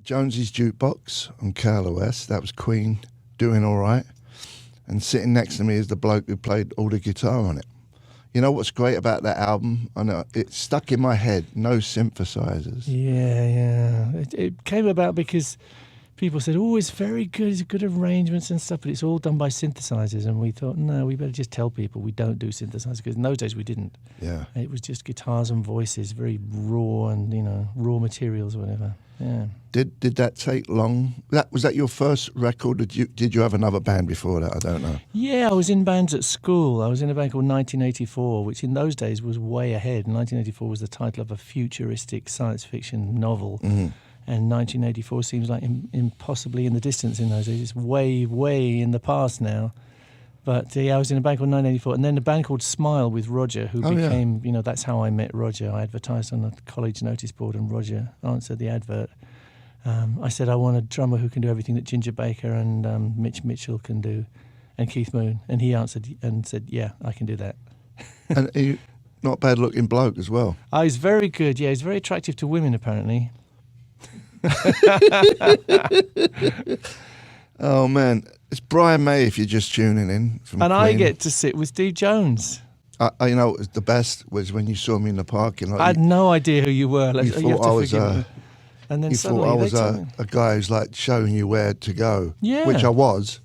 Jonesy's JukeBox on KLOS. That was Queen, Doing All Right. And sitting next to me is the bloke who played all the guitar on it. You know what's great about that album? I know it's stuck in my head. No synthesizers. Yeah. It came about because people said, "Oh, it's very good. It's good arrangements and stuff," but it's all done by synthesizers. And we thought, no, we better just tell people we don't do synthesizers, because in those days we didn't. Yeah. It was just guitars and voices, very raw and raw materials or whatever. Yeah. Did that take long? Was that your first record? Did you have another band before that? I don't know. Yeah, I was in bands at school. I was in a band called 1984, which in those days was way ahead. 1984 was the title of a futuristic science fiction novel. Mm-hmm. And 1984 seems like impossibly in the distance in those days. It's way, way in the past now. But I was in a band called 1984, and then a band called Smile with Roger, who became, that's how I met Roger. I advertised on a college notice board, and Roger answered the advert. I said, I want a drummer who can do everything that Ginger Baker and Mitch Mitchell can do, and Keith Moon. And he answered and said, yeah, I can do that. And he, not bad looking bloke as well. He's very good, yeah. He's very attractive to women, apparently. Oh, man. It's Brian May if you're just tuning in. From and Queen. I get to sit with Steve Jones. The best was when you saw me in the parking lot. I had no idea who you were. You thought I was and then you suddenly thought I was they told me. a guy who's like showing you where to go. Yeah. Which I was.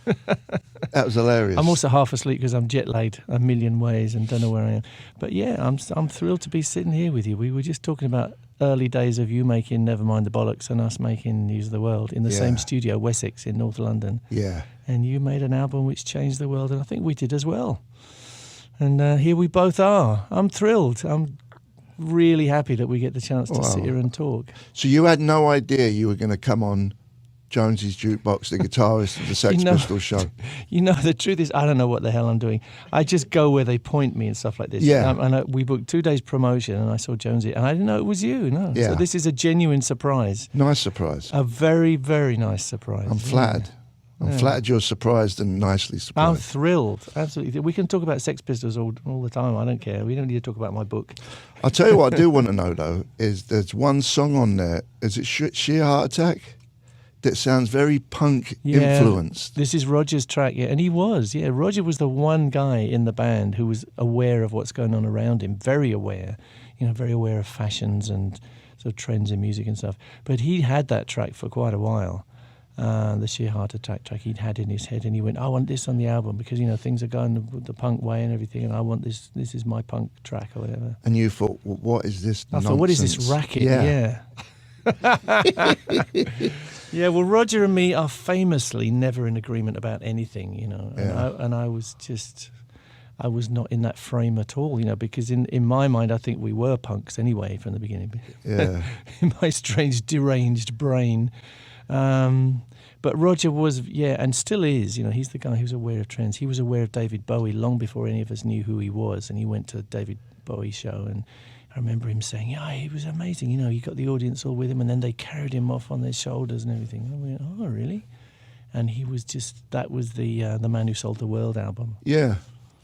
That was hilarious. I'm also half asleep because I'm jet lagged a million ways and don't know where I am. But yeah, I'm thrilled to be sitting here with you. We were just talking about early days of you making Nevermind the Bollocks and us making News of the World in the same studio, Wessex in North London. Yeah. And you made an album which changed the world, and I think we did as well. And here we both are. I'm thrilled. I'm really happy that we get the chance to sit here and talk. So you had no idea you were going to come on Jonesy's JukeBox, the guitarist of the Sex Pistols show? The truth is, I don't know what the hell I'm doing. I just go where they point me and stuff like this. Yeah. We booked 2 days promotion, and I saw Jonesy, and I didn't know it was you. No. Yeah. So this is a genuine surprise. Nice surprise. A very, very nice surprise. I'm flattered. I'm flattered you're surprised and nicely surprised. I'm thrilled. Absolutely. We can talk about Sex Pistols all the time. I don't care. We don't need to talk about my book. I'll tell you what I do want to know, though, is there's one song on there. Is it Sheer Heart Attack? That sounds very punk influenced. This is Roger's track, and he was. Yeah, Roger was the one guy in the band who was aware of what's going on around him, very aware, very aware of fashions and sort of trends in music and stuff. But he had that track for quite a while, the Sheer Heart Attack track he'd had in his head, and he went, I want this on the album because, things are going the punk way and everything, and I want this is my punk track or whatever. And you thought, well, what is this nonsense? I thought, what is this racket? Yeah. Yeah, well, Roger and me are famously never in agreement about anything, and I was not in that frame at all, because in my mind I think we were punks anyway from the beginning. Yeah. In my strange deranged brain. But Roger was, and still is, he's the guy who's aware of trends. He was aware of David Bowie long before any of us knew who he was, and he went to a David Bowie show, and I remember him saying, he was amazing, he got the audience all with him, and then they carried him off on their shoulders and everything. And I went, oh, really? And he was that was the Man Who Sold the World album. Yeah.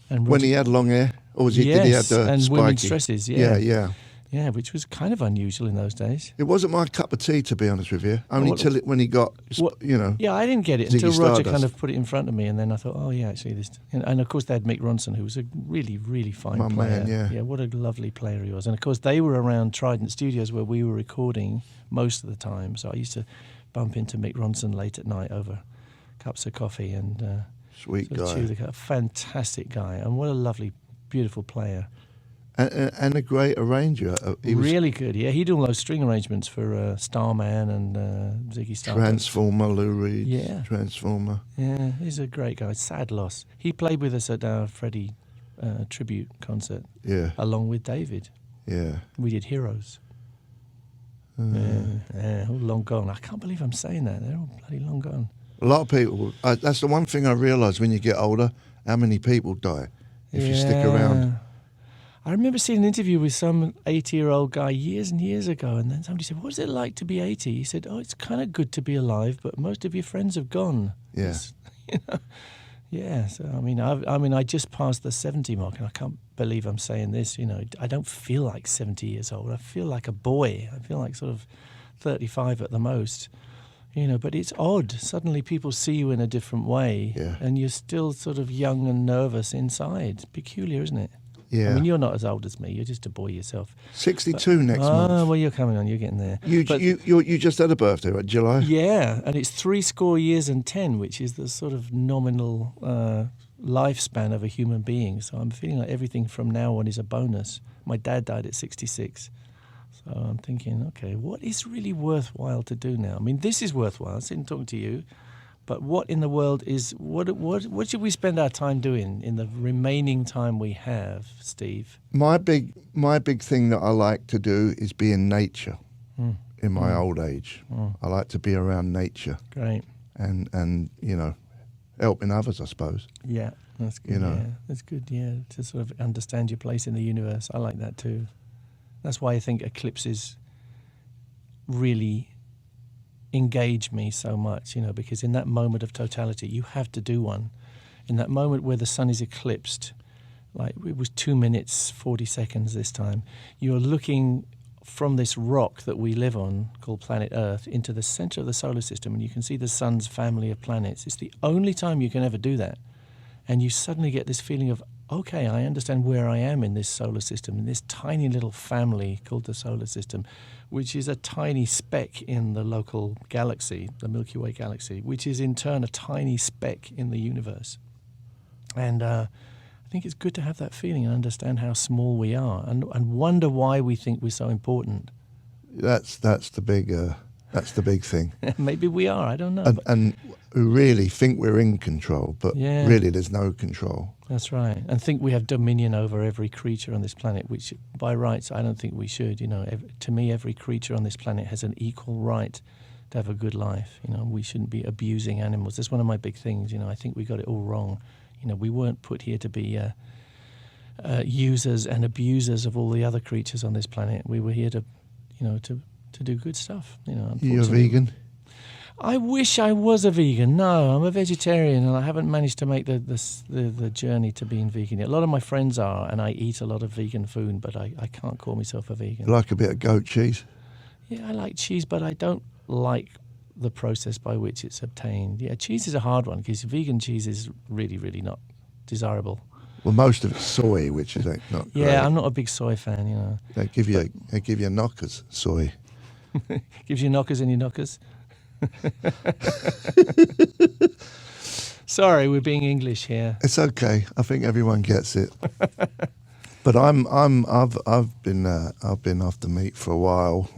And Roger, when he had long hair? Or did he have the and spiky? women's dresses, Yeah. Yeah, which was kind of unusual in those days. It wasn't my cup of tea, to be honest with you. Only when he got, Yeah, I didn't get it Ziggy until Roger Stardust. kind of put it in front of me, and then I thought, oh, yeah, actually, this... And of course, they had Mick Ronson, who was a really, really fine My player. man, yeah. Yeah, what a lovely player he was. And of course, they were around Trident Studios where we were recording most of the time, so I used to bump into Mick Ronson late at night over cups of coffee and... Sweet sort of guy. chew the fantastic guy, and what a lovely, beautiful player. And a great arranger. He was Really good, yeah. He did all those string arrangements for Starman and Ziggy Stardust. Transformer, Lou Reed. Yeah. Transformer. Yeah, he's a great guy. Sad loss. He played with us at our Freddie tribute concert. Yeah. Along with David. Yeah. We did Heroes. All long gone. I can't believe I'm saying that. They're all bloody long gone. A lot of people, that's the one thing I realise when you get older, how many people die if you stick around. I remember seeing an interview with some 80-year-old guy years and years ago, and then somebody said, what is it like to be 80? He said, it's kind of good to be alive, but most of your friends have gone. Yeah. Yeah, so I just passed the 70 mark, and I can't believe I'm saying this, I don't feel like 70 years old. I feel like a boy. I feel like sort of 35 at the most. But it's odd. Suddenly people see you in a different way, and you're still sort of young and nervous inside. Peculiar, isn't it? Yeah. I mean, you're not as old as me. You're just a boy yourself. 62 next month. Oh, well, you're coming on. You're getting there. You just had a birthday, right? July? Yeah, and it's 70 years and 10, which is the sort of nominal lifespan of a human being. So I'm feeling like everything from now on is a bonus. My dad died at 66. So I'm thinking, okay, what is really worthwhile to do now? I mean, this is worthwhile. I'm sitting talking to you, but what in the world is what should we spend our time doing in the remaining time we have, Steve? My big thing that I like to do is be in nature in my old age. I like to be around nature. Great. And helping others, I suppose. Yeah, that's good. Yeah, that's good. Yeah, to sort of understand your place in the universe. I like that too. That's why I think eclipses really engage me so much, because in that moment of totality, you have to do one. In that moment where the sun is eclipsed, like it was 2 minutes, 40 seconds this time, you're looking from this rock that we live on, called planet Earth, into the center of the solar system, and you can see the sun's family of planets. It's the only time you can ever do that. And you suddenly get this feeling of, okay, I understand where I am in this solar system, in this tiny little family called the solar system, which is a tiny speck in the local galaxy, the Milky Way galaxy, which is in turn a tiny speck in the universe. And I think it's good to have that feeling and understand how small we are and wonder why we think we're so important. That's the big thing. Maybe we are, I don't know. And we really think we're in control, but really there's no control. That's right. And think we have dominion over every creature on this planet, which by rights I don't think we should. To me, every creature on this planet has an equal right to have a good life. We shouldn't be abusing animals. That's one of my big things. I think we got it all wrong. We weren't put here to be users and abusers of all the other creatures on this planet. We were here to do good stuff. You're a vegan? I wish I was a vegan. No, I'm a vegetarian, and I haven't managed to make the journey to being vegan yet. A lot of my friends are, and I eat a lot of vegan food, but I can't call myself a vegan. You like a bit of goat cheese? Yeah, I like cheese, but I don't like the process by which it's obtained. Yeah, cheese is a hard one because vegan cheese is really, really not desirable. Well, most of it's soy, which is not great. Yeah, I'm not a big soy fan. They give you knockers, soy. Gives you knockers in your knockers. Sorry, we're being English here. It's okay. I think everyone gets it. But I've been off the meat for a while.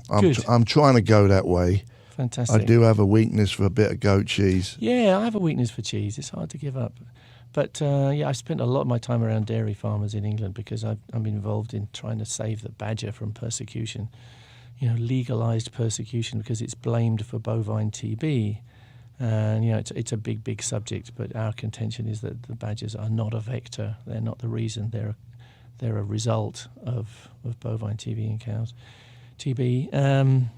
I'm trying to go that way. Fantastic. I do have a weakness for a bit of goat cheese. Yeah, I have a weakness for cheese. It's hard to give up. But I spent a lot of my time around dairy farmers in England because I'm involved in trying to save the badger from persecution. Legalised persecution because it's blamed for bovine TB. And, it's a big, big subject, but our contention is that the badgers are not a vector. They're not the reason. They're a result of bovine TB in cows. TB.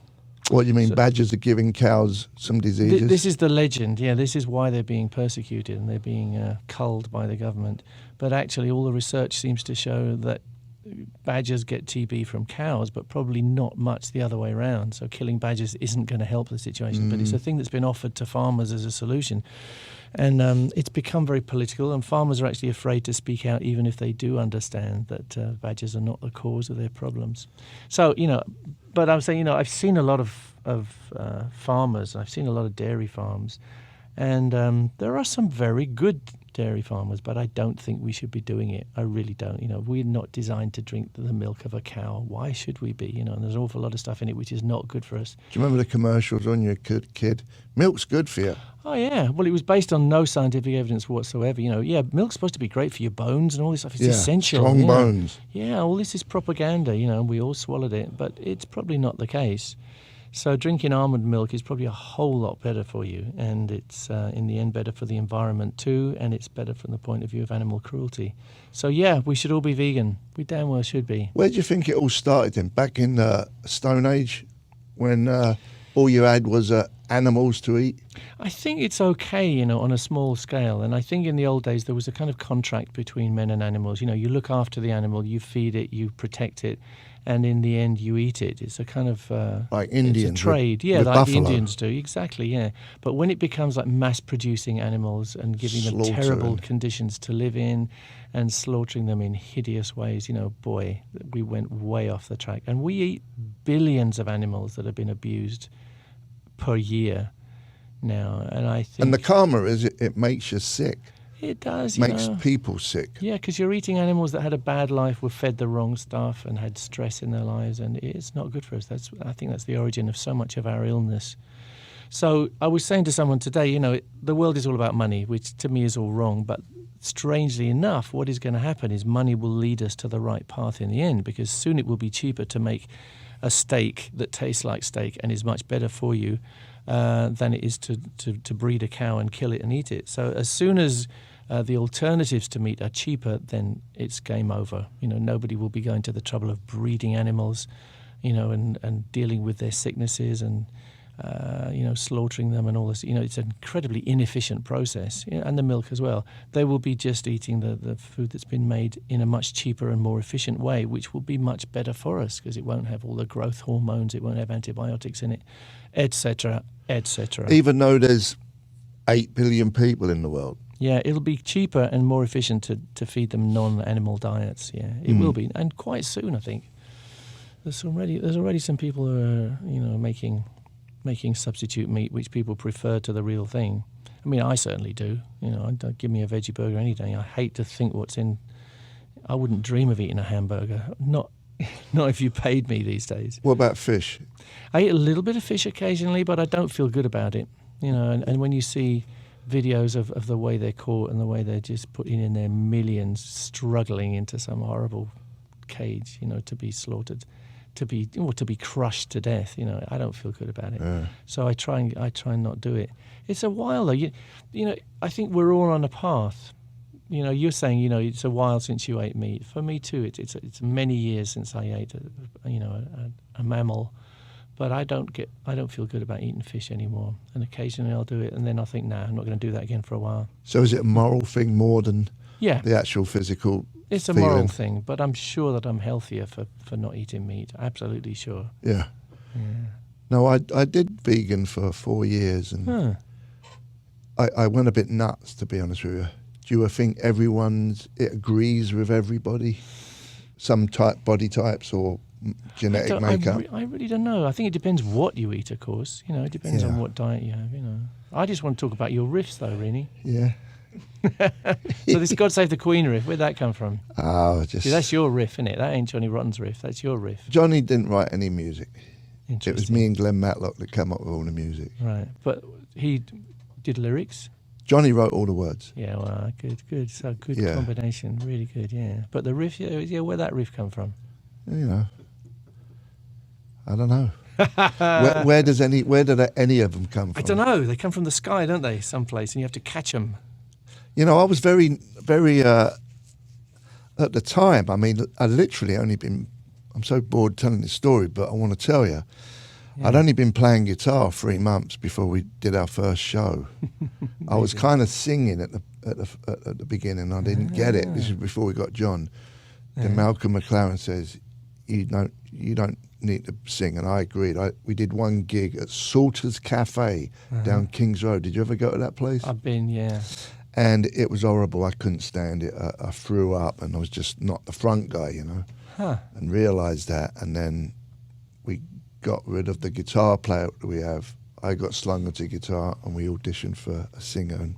What do you mean, badgers are giving cows some diseases? This is the legend. Yeah, this is why they're being persecuted and they're being culled by the government. But actually all the research seems to show that badgers get TB from cows, but probably not much the other way around. So killing badgers isn't going to help the situation, but it's a thing that's been offered to farmers as a solution. And it's become very political, and farmers are actually afraid to speak out even if they do understand that badgers are not the cause of their problems. So, but I'm saying, I've seen a lot of farmers, I've seen a lot of dairy farms, and there are some very good dairy farmers, but I don't think we should be doing it. I really don't. We're not designed to drink the milk of a cow. Why should we be? And there's an awful lot of stuff in it which is not good for us. Do you remember the commercials when you were a kid? Milk's good for you. Oh, yeah. Well, it was based on no scientific evidence whatsoever. Milk's supposed to be great for your bones and all this stuff. It's essential. Strong bones. Yeah, all this is propaganda, we all swallowed it, but it's probably not the case. So drinking almond milk is probably a whole lot better for you, and it's in the end better for the environment too, and it's better from the point of view of animal cruelty. So yeah, we should all be vegan. We damn well should be. Where do you think it all started then? Back in the Stone Age, when all you had was animals to eat? I think it's okay, on a small scale. And I think in the old days there was a kind of contract between men and animals. You look after the animal, you feed it, you protect it, and in the end you eat it. It's a kind of like Indians, it's a trade, with like buffalo. the Indians do, exactly, yeah. But when it becomes like mass-producing animals and giving them terrible conditions to live in, and slaughtering them in hideous ways, boy, we went way off the track. And we eat billions of animals that have been abused per year now, and I think. And the karma is it makes you sick. It does, Makes people sick. Yeah, because you're eating animals that had a bad life, were fed the wrong stuff, and had stress in their lives, and it's not good for us. I think that's the origin of so much of our illness. So I was saying to someone today, the world is all about money, which to me is all wrong. But strangely enough, what is going to happen is money will lead us to the right path in the end, because soon it will be cheaper to make a steak that tastes like steak and is much better for you than it is to breed a cow and kill it and eat it. So as soon as the alternatives to meat are cheaper, then it's game over. Nobody will be going to the trouble of breeding animals, and dealing with their sicknesses and, slaughtering them and all this. It's an incredibly inefficient process, and the milk as well. They will be just eating the food that's been made in a much cheaper and more efficient way, which will be much better for us because it won't have all the growth hormones, it won't have antibiotics in it, etc., etc. Even though there's 8 billion people in the world. Yeah, it'll be cheaper and more efficient to feed them non-animal diets. Yeah, it will be, and quite soon, I think. There's already some people who are making substitute meat which people prefer to the real thing. I mean, I certainly do. Don't give me a veggie burger any day. I hate to think what's in. I wouldn't dream of eating a hamburger. Not if you paid me these days. What about fish? I eat a little bit of fish occasionally, but I don't feel good about it. And when you see videos of the way they're caught and the way they're just putting in their millions, struggling into some horrible cage, to be slaughtered, to be crushed to death. I don't feel good about it. Yeah. So I try and not do it. It's a while though. I think we're all on a path. You're saying it's a while since you ate meat. For me too, it's many years since I ate a mammal. But I don't feel good about eating fish anymore. And occasionally I'll do it, and then I think, I'm not going to do that again for a while. So is it a moral thing more than the actual physical It's a feeling? moral thing, but I'm sure that I'm healthier for not eating meat. Absolutely sure. Yeah. No, I did vegan for 4 years, and I went a bit nuts, to be honest with you. Do you think it agrees with everybody? Some body types or genetic makeup? I really don't know. I think it depends what you eat, of course. It depends on what diet you have. I just want to talk about your riffs, though, Rini. Yeah. So this God Save the Queen riff, where'd that come from? Oh, See, that's your riff, isn't it? That ain't Johnny Rotten's riff. That's your riff. Johnny didn't write any music. Interesting. It was me and Glenn Matlock that came up with all the music. Right, but he did lyrics. Johnny wrote all the words. Yeah, well, good. So good combination, really good. Yeah, but the riff, where'd that riff come from? I don't know. where did any of them come from? I don't know. They come from the sky, don't they? Someplace, and you have to catch them. I was very, very. At the time, I mean, I literally only been. I'm so bored telling this story, but I want to tell you, I'd only been playing guitar 3 months before we did our first show. I was kind of singing at the beginning. I didn't get it. This was before we got John. Then Malcolm McLaren says, "You don't need to sing," and I agreed. We did one gig at Salter's Cafe down Kings Road. Did you ever go to that place? I've been, yeah. And it was horrible. I couldn't stand it. I threw up, and I was just not the front guy, and realised that. And then we got rid of the guitar player that we have. I got slung onto guitar, and we auditioned for a singer, and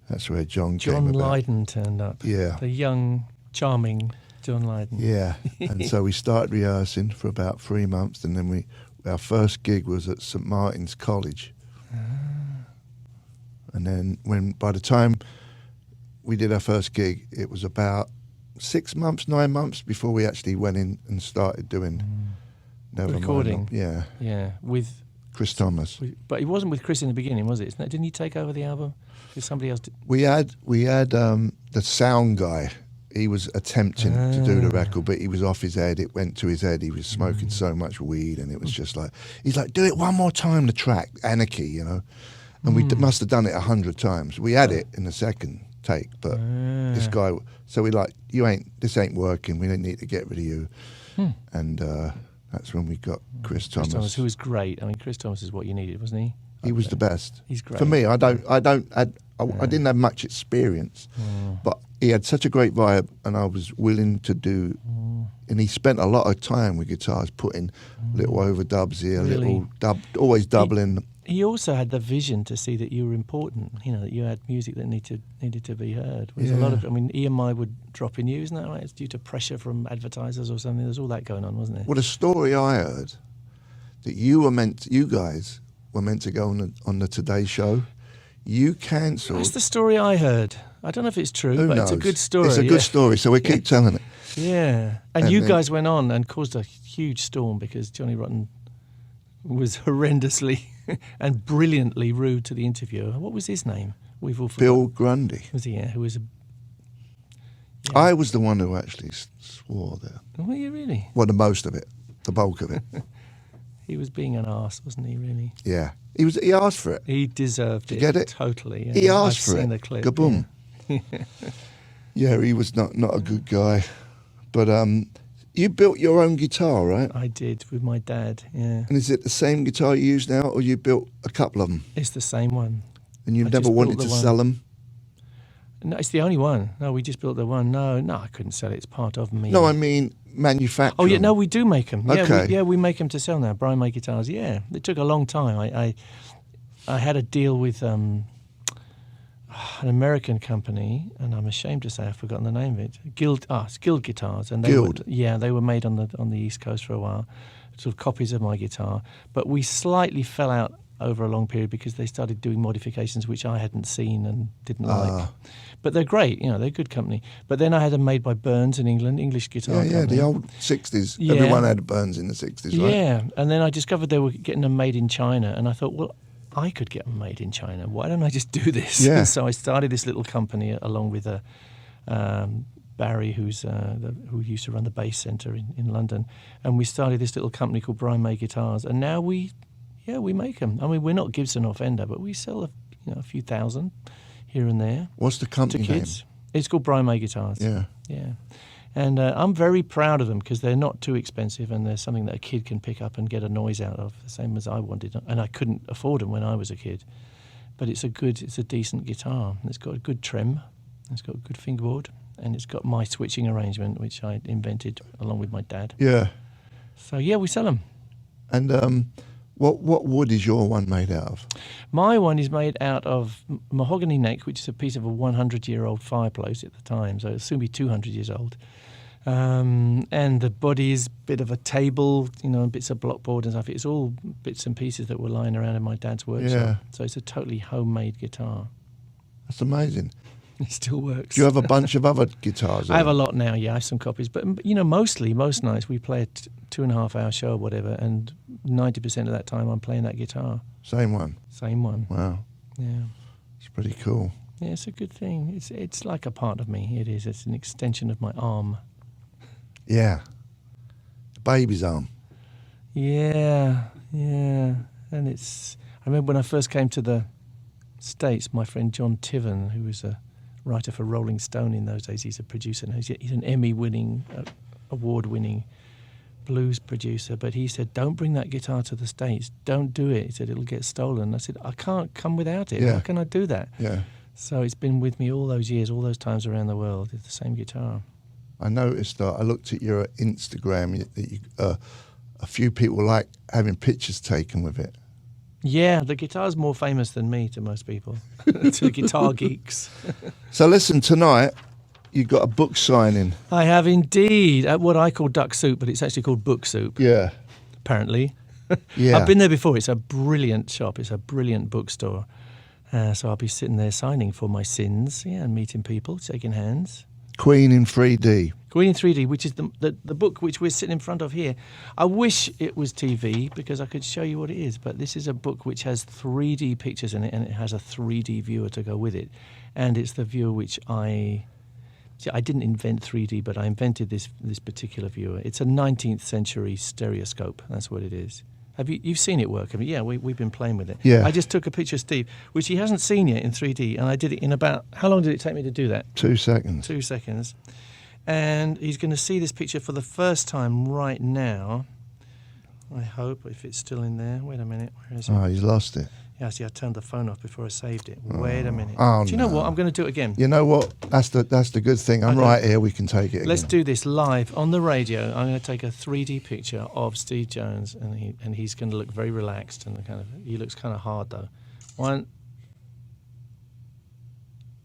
that's where John came about. John Lydon turned up. Yeah. The young, charming John Lydon. Yeah, and so we started rehearsing for about 3 months, and then our first gig was at St Martin's College. And then by the time we did our first gig, it was about 6 months, 9 months before we actually went in and started doing recording. Yeah, with Chris Thomas. But it wasn't with Chris in the beginning, was it? Didn't he take over the album? Because somebody else did. We had the sound guy. He was attempting to do the record, but he was off his head. It went to his head. He was smoking so much weed, and it was just like, he's like, do it one more time, the track, Anarchy, And we must have done it 100 times. We had it in the second take, but this guy, so we this ain't working. We don't need to get rid of you. and that's when we got Chris Chris Thomas. Thomas, who was great. I mean, Chris Thomas is what you needed, wasn't he? He was the best. He's great. For me, I didn't have much experience, but he had such a great vibe, and I was willing to do. And he spent a lot of time with guitars, putting little overdubs here, Really? little always doubling. He also had the vision to see that you were important. You know, that you had music that needed to be heard. There's a lot of. I mean, EMI would drop in you, isn't that right? It's due to pressure from advertisers or something. There's all that going on, wasn't there? Well, the story I heard that you guys were meant to go on the Today Show. You cancelled. That's the story I heard. I don't know if it's true, Who but knows? it's a good story. It's a good story, so we keep telling it. Yeah. And you guys went on and caused a huge storm because Johnny Rotten was horrendously and brilliantly rude to the interviewer. What was his name? We've all forgotten. Bill Grundy. Was he? Yeah, who was a... I was the one who actually swore there. Were you really? Well, the most of it, the bulk of it. He was being an arse, wasn't he, really? Yeah. He asked for it. He deserved it. You get it? Totally. Yeah. He asked I've for seen it. the clip. Kaboom. Yeah. Yeah, he was not a good guy. But you built your own guitar, right? I did with my dad, yeah. And is it the same guitar you use now, or you built a couple of them? It's the same one. And you I never just wanted built to the one. sell them? No, it's the only one. No, we just built the one. No, I couldn't sell it. It's part of me. No, I mean manufacture. Oh, yeah, no, we do make them. Yeah, Okay. we make them to sell now. Brian May Guitars, yeah. It took a long time. I had a deal with an American company, and I'm ashamed to say I've forgotten the name of it. It's Guild Guitars. And they were made on the East Coast for a while, sort of copies of my guitar. But we slightly fell out over a long period because they started doing modifications which I hadn't seen and didn't like. But they're great, they're a good company. But then I had them made by Burns in England, English guitar company. Yeah, the old 60s. Yeah. Everyone had Burns in the 60s, right? Yeah, and then I discovered they were getting them made in China, and I thought, well, I could get them made in China. Why don't I just do this? Yeah. So I started this little company along with Barry, who used to run the Bass Centre in London, and we started this little company called Brian May Guitars, and now we make them. I mean, we're not Gibson or Fender, but we sell a few thousand here and there. What's the company to kids. It's called Brian May Guitars. Yeah. Yeah. And I'm very proud of them because they're not too expensive and they're something that a kid can pick up and get a noise out of, the same as I wanted. And I couldn't afford them when I was a kid. But it's a decent guitar. It's got a good trim. It's got a good fingerboard. And it's got my switching arrangement, which I invented along with my dad. Yeah. So, yeah, we sell them. And what wood is your one made out of? My one is made out of mahogany neck, which is a piece of a 100-year-old fireplace at the time, so it'll soon be 200 years old. And the body is a bit of a table, bits of blockboard and stuff. It's all bits and pieces that were lying around in my dad's workshop. Yeah. So it's a totally homemade guitar. That's amazing. It still works. Do you have a bunch of other guitars? I have a lot now, yeah. I have some copies. But, most nights we play a 2.5-hour show or whatever, and 90% of that time I'm playing that guitar. Same one? Same one. Wow. Yeah. It's pretty cool. Yeah, it's a good thing. It's like a part of me. It is. It's an extension of my arm. Yeah. The baby's arm. Yeah. And I remember when I first came to the States, my friend John Tiven, who was a writer for Rolling Stone in those days, he's a producer now. He's an Emmy-winning, award-winning blues producer, but he said, don't bring that guitar to the States. Don't do it. He said, it'll get stolen. I said, I can't come without it. Yeah. How can I do that? Yeah. So it's been with me all those years, all those times around the world. It's the same guitar. I noticed that I looked at your Instagram that a few people like having pictures taken with it. Yeah, the guitar's more famous than me to most people, to guitar geeks. So listen, tonight you got a book signing. I have indeed, at what I call Duck Soup, but it's actually called Book Soup, Yeah. apparently. Yeah. I've been there before. It's a brilliant shop. It's a brilliant bookstore. So I'll be sitting there signing for my sins, and meeting people, shaking hands. Queen in 3D. Queen in 3D, which is the book which we're sitting in front of here. I wish it was TV because I could show you what it is, but this is a book which has 3D pictures in it, and it has a 3D viewer to go with it. And it's the viewer which I didn't invent 3D, but I invented this particular viewer. It's a 19th century stereoscope. That's what it is. You've seen it work? I mean, yeah, we've been playing with it. Yeah. I just took a picture of Steve, which he hasn't seen yet in 3D, and I did it in about, how long did it take me to do that? 2 seconds. 2 seconds. And he's going to see this picture for the first time right now. I hope, if it's still in there. Wait a minute. Where is it? Oh, you lost it. Yeah, see, I turned the phone off before I saved it. Wait a minute. Oh, do you know what? I'm going to do it again. You know what? That's the good thing. I'm right here. We can take it Let's again. do this live on the radio. I'm going to take a 3D picture of Steve Jones, and he's going to look very relaxed and he looks kind of hard though. One.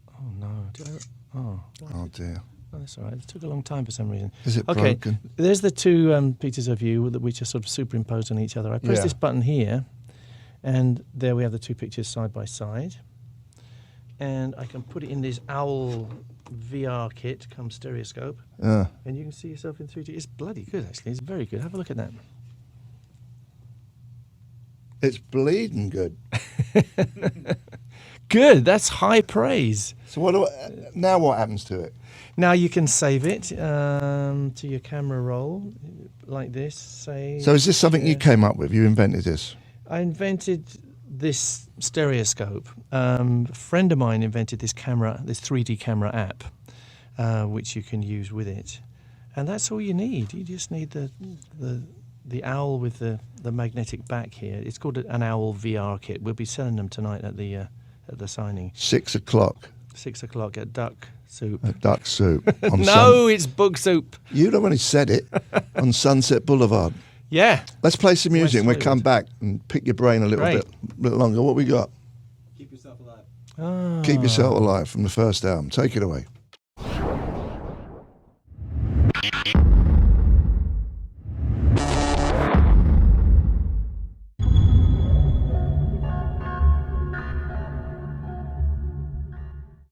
Oh no! Oh dear. Oh, that's all right. It took a long time for some reason. Is it okay? broken? There's the two pictures of you which are sort of superimposed on each other. I press this button here, and there we have the two pictures side by side. And I can put it in this Owl VR kit, come stereoscope, and you can see yourself in 3D. It's bloody good, actually. It's very good. Have a look at that. It's bleeding good. Good. That's high praise. So now what happens to it? Now you can save it to your camera roll like this. Say. So is this something you came up with? You invented this? I invented this stereoscope. A friend of mine invented this camera, this 3D camera app, which you can use with it, and that's all you need. You just need the Owl with the magnetic back here. It's called an Owl VR kit. We'll be selling them tonight at the signing. 6 o'clock. 6 o'clock at Duck Soup. At Duck Soup. No, it's Book Soup. You'd already said it. On Sunset Boulevard. Yeah. Let's play some music and we'll come Hollywood. back and pick your brain a little bit longer. What we got? Keep Yourself Alive. Keep Yourself Alive from the first album. Take it away.